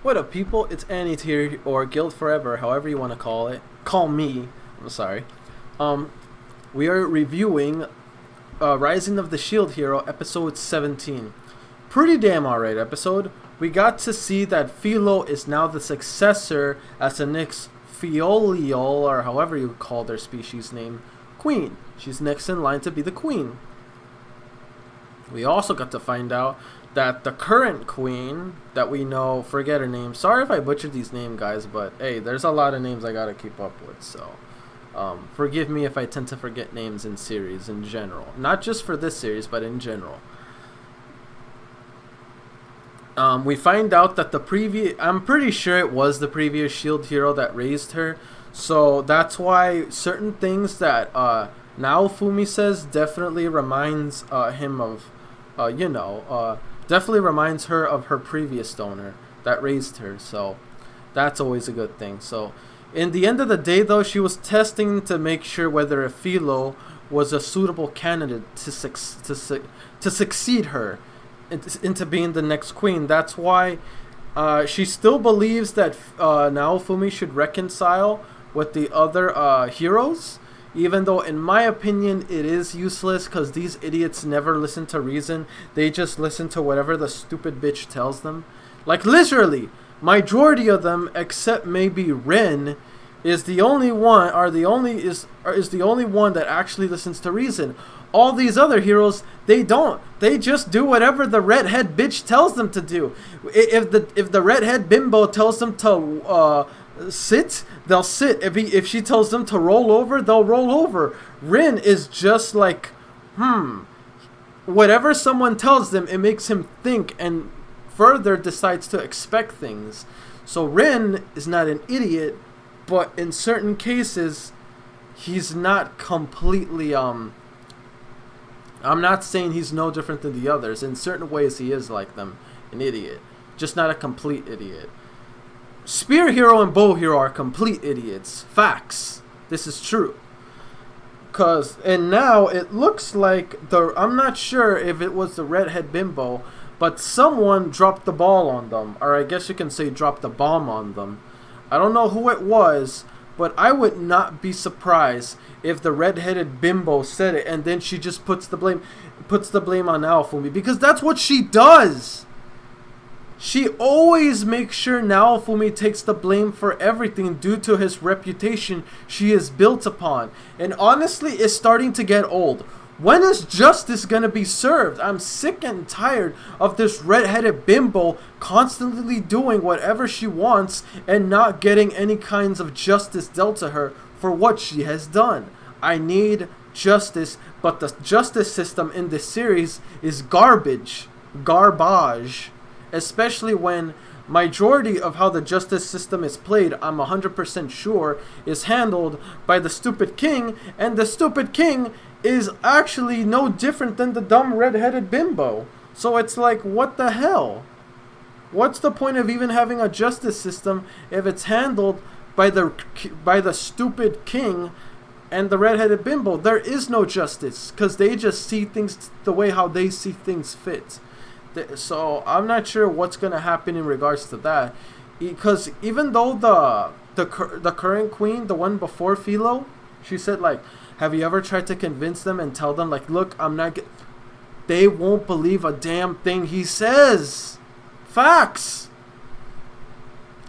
What up, people? It's Annie here, or Guild Forever, however you want to call it. Call me. I'm sorry. Um, we are reviewing Rising of the Shield Hero, episode 17. Pretty damn alright episode. We got to see that Philo is now the successor as the next Filial, or however you call their species name, queen. She's next in line to be the queen. We also got to find out that the current queen that we know, forget her name. Sorry if I butchered these names, guys, but hey, there's a lot of names I gotta keep up with, so forgive me if I tend to forget names in series in general. Not just for this series, but in general. We find out that the previous, I'm pretty sure it was the previous shield hero that raised her, so that's why certain things that Naofumi says definitely reminds him of, definitely reminds her of her previous donor that raised her, so that's always a good thing. So in the end of the day, though, she was testing to make sure whether Philo was a suitable candidate to succeed her into being the next queen. That's why she still believes that Naofumi should reconcile with the other heroes, even though in my opinion it is useless because these idiots never listen to reason. They just listen to whatever the stupid bitch tells them. Like literally, majority of them except maybe Rin is the only one is the only one that actually listens to reason. All these other heroes, they don't. They just do whatever the redhead bitch tells them to do. If the redhead bimbo tells them to sit, they'll sit. If she tells them to roll over, they'll roll over. Rin is just like, whatever someone tells them, it makes him think and further decides to expect things. So Rin is not an idiot, but in certain cases, he's not completely I'm not saying he's no different than the others. In certain ways, he is like them, an idiot, just not a complete idiot. Spear Hero and Bow Hero are complete idiots. Facts. This is true. And now it looks like I'm not sure if it was the redhead bimbo, but someone dropped the ball on them, or I guess you can say dropped the bomb on them. I don't know who it was, but I would not be surprised if the redheaded bimbo said it and then she just puts the blame on Naofumi, because that's what she does. She always makes sure Naofumi takes the blame for everything due to his reputation she is built upon. And honestly, it's starting to get old. When is justice gonna be served? I'm sick and tired of this redheaded bimbo constantly doing whatever she wants and not getting any kinds of justice dealt to her for what she has done. I need justice, but the justice system in this series is garbage. Especially when majority of how the justice system is played, I'm 100% sure, is handled by the stupid king, and the stupid king is actually no different than the dumb red-headed bimbo. So it's like, what the hell? What's the point of even having a justice system if it's handled by the stupid king and the red-headed bimbo? There is no justice because they just see things the way how they see things fit. So I'm not sure what's gonna happen in regards to that, because even though the current queen, the one before Philo, she said like, have you ever tried to convince them and tell them like, look, they won't believe a damn thing he says. Facts.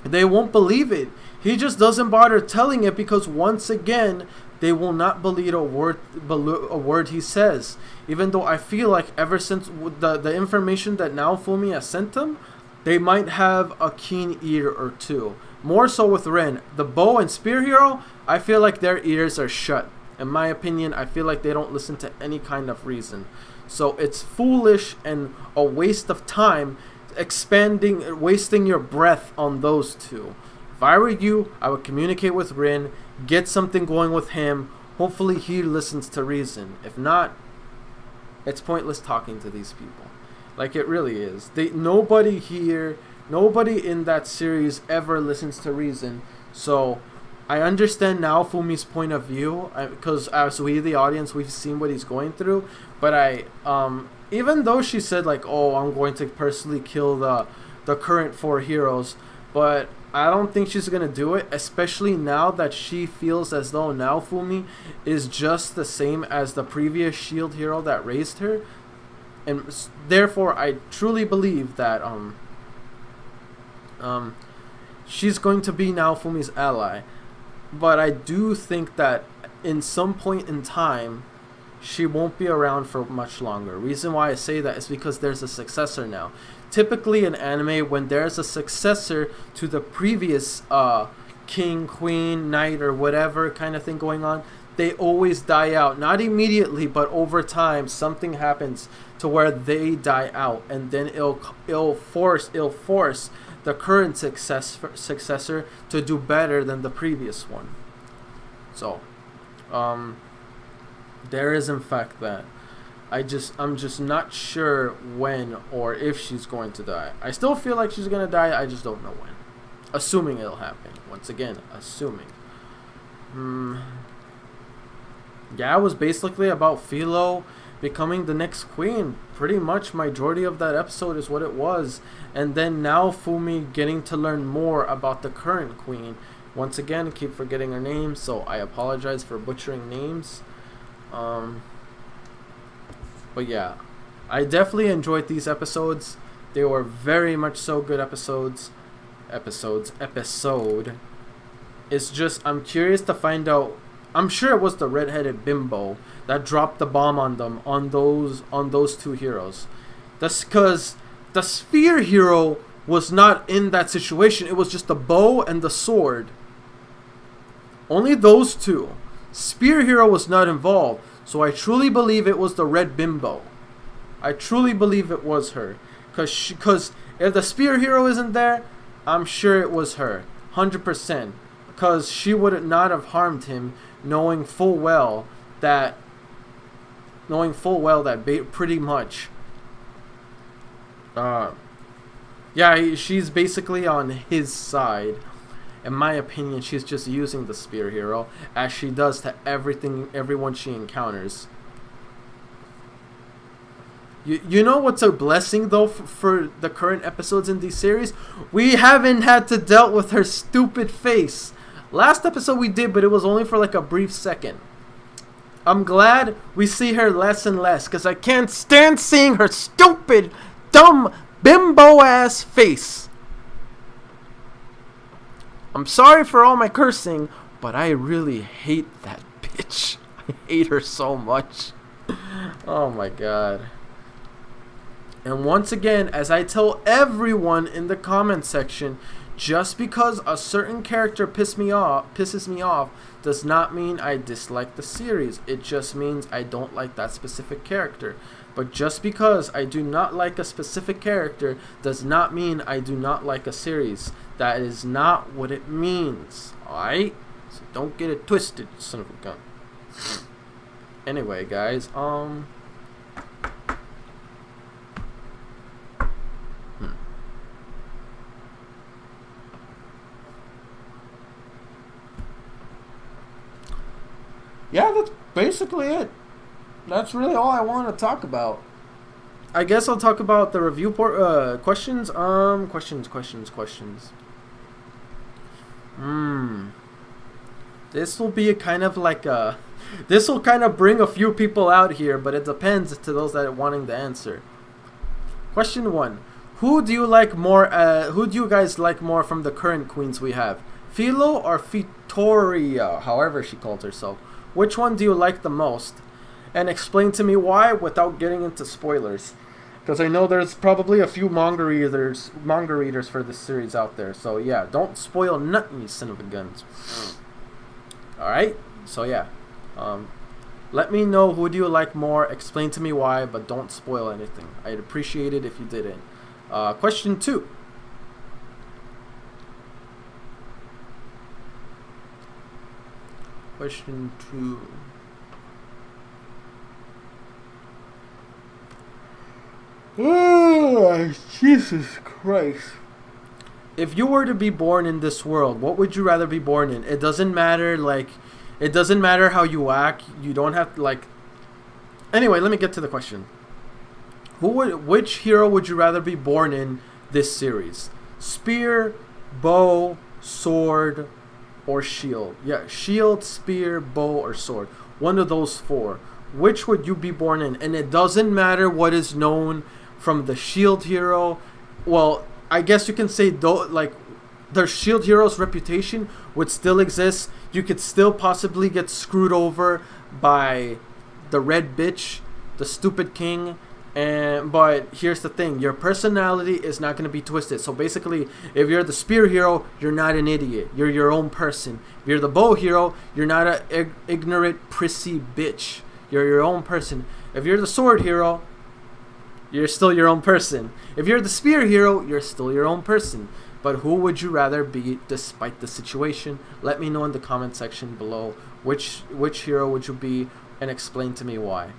They won't believe it. He just doesn't bother telling it because once again, they will not believe a word he says. Even though I feel like ever since the information that Naofumi has sent them, they might have a keen ear or two. More so with Ren. The Bow and Spear Hero, I feel like their ears are shut. In my opinion, I feel like they don't listen to any kind of reason. So it's foolish and a waste of time wasting your breath on those two. If I were you, I would communicate with Rin, get something going with him. Hopefully he listens to reason. If not, it's pointless talking to these people. Like, it really is. Nobody in that series ever listens to reason. So I understand Naofumi's point of view, because as we, the audience, we've seen what he's going through. But even though she said like, oh, I'm going to personally kill the current 4 heroes, but I don't think she's gonna do it, especially now that she feels as though Naofumi is just the same as the previous shield hero that raised her, and therefore I truly believe that she's going to be Naofumi's ally. But I do think that in some point in time, she won't be around for much longer. Reason why I say that is because there's a successor now. Typically in anime, when there's a successor to the previous king, queen, knight, or whatever kind of thing going on, they always die out. Not immediately, but over time, something happens to where they die out, and then it'll force the current successor to do better than the previous one. So, there is in fact that. I'm just not sure when or if she's going to die. I still feel like she's gonna die, I just don't know when. Assuming it'll happen. Once again, assuming. Yeah, it was basically about Philo becoming the next queen. Pretty much majority of that episode is what it was. And then now Fumi getting to learn more about the current queen. Once again, keep forgetting her name, so I apologize for butchering names. But yeah, I definitely enjoyed these episodes. They were very much so good episode. It's just, I'm curious to find out. I'm sure it was the redheaded bimbo that dropped the bomb on them, on those two heroes. That's because the spear hero was not in that situation. It was just the bow and the sword. Only those two. Spear hero was not involved. So I truly believe it was the red bimbo. I truly believe it was her. Because if the spear hero isn't there, I'm sure it was her. 100%. Because she would not have harmed him, knowing full well that pretty much yeah, she's basically on his side. In my opinion, she's just using the spear hero as she does to everyone she encounters. You know what's a blessing though for the current episodes in these series? We haven't had to deal with her stupid face. Last episode we did, but it was only for like a brief second. I'm glad we see her less and less, because I can't stand seeing her stupid, dumb, bimbo-ass face. I'm sorry for all my cursing, but I really hate that bitch. I hate her so much. Oh my god. And once again, as I tell everyone in the comment section, just because a certain character pisses me off does not mean I dislike the series. It just means I don't like that specific character. But just because I do not like a specific character does not mean I do not like a series. That is not what it means. Alright? So don't get it twisted, son of a gun. Anyway, guys, yeah, that's basically it. That's really all I want to talk about. I guess I'll talk about the review questions. Questions. This will be a kind of like a... This will kind of bring a few people out here, but it depends to those that are wanting the answer. Question 1. Who do you like more? Who do you guys like more from the current queens we have? Philo or Fitoria, however she calls herself. Which one do you like the most? And explain to me why without getting into spoilers. Because I know there's probably a few manga readers for this series out there. So yeah, don't spoil nothing, you son of a guns. Alright? So yeah. Let me know who do you like more. Explain to me why, but don't spoil anything. I'd appreciate it if you didn't. Question 2. Question 2. Oh, Jesus Christ. If you were to be born in this world, what would you rather be born in? It doesn't matter, it doesn't matter how you act. You don't have to, Anyway, let me get to the question. Which hero would you rather be born in this series? Spear, bow, sword, or shield. Yeah, shield, spear, bow, or sword. One of those four. Which would you be born in? And it doesn't matter what is known from the shield hero. Well, I guess you can say though, like, their shield hero's reputation would still exist. You could still possibly get screwed over by the red bitch, the stupid king. But here's the thing, your personality is not going to be twisted. So basically, if you're the spear hero, you're not an idiot. You're your own person. If you're the bow hero, you're not an ignorant, prissy bitch. You're your own person. If you're the sword hero, you're still your own person. If you're the spear hero, you're still your own person. But who would you rather be despite the situation? Let me know in the comment section below which hero would you be, and explain to me why.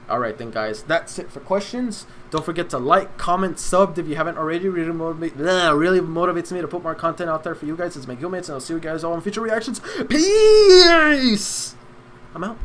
Alright then guys, that's it for questions. Don't forget to like, comment, sub if you haven't already. Really motivates me to put more content out there for you guys. It's my guildmates, and I'll see you guys all in future reactions. Peace! I'm out.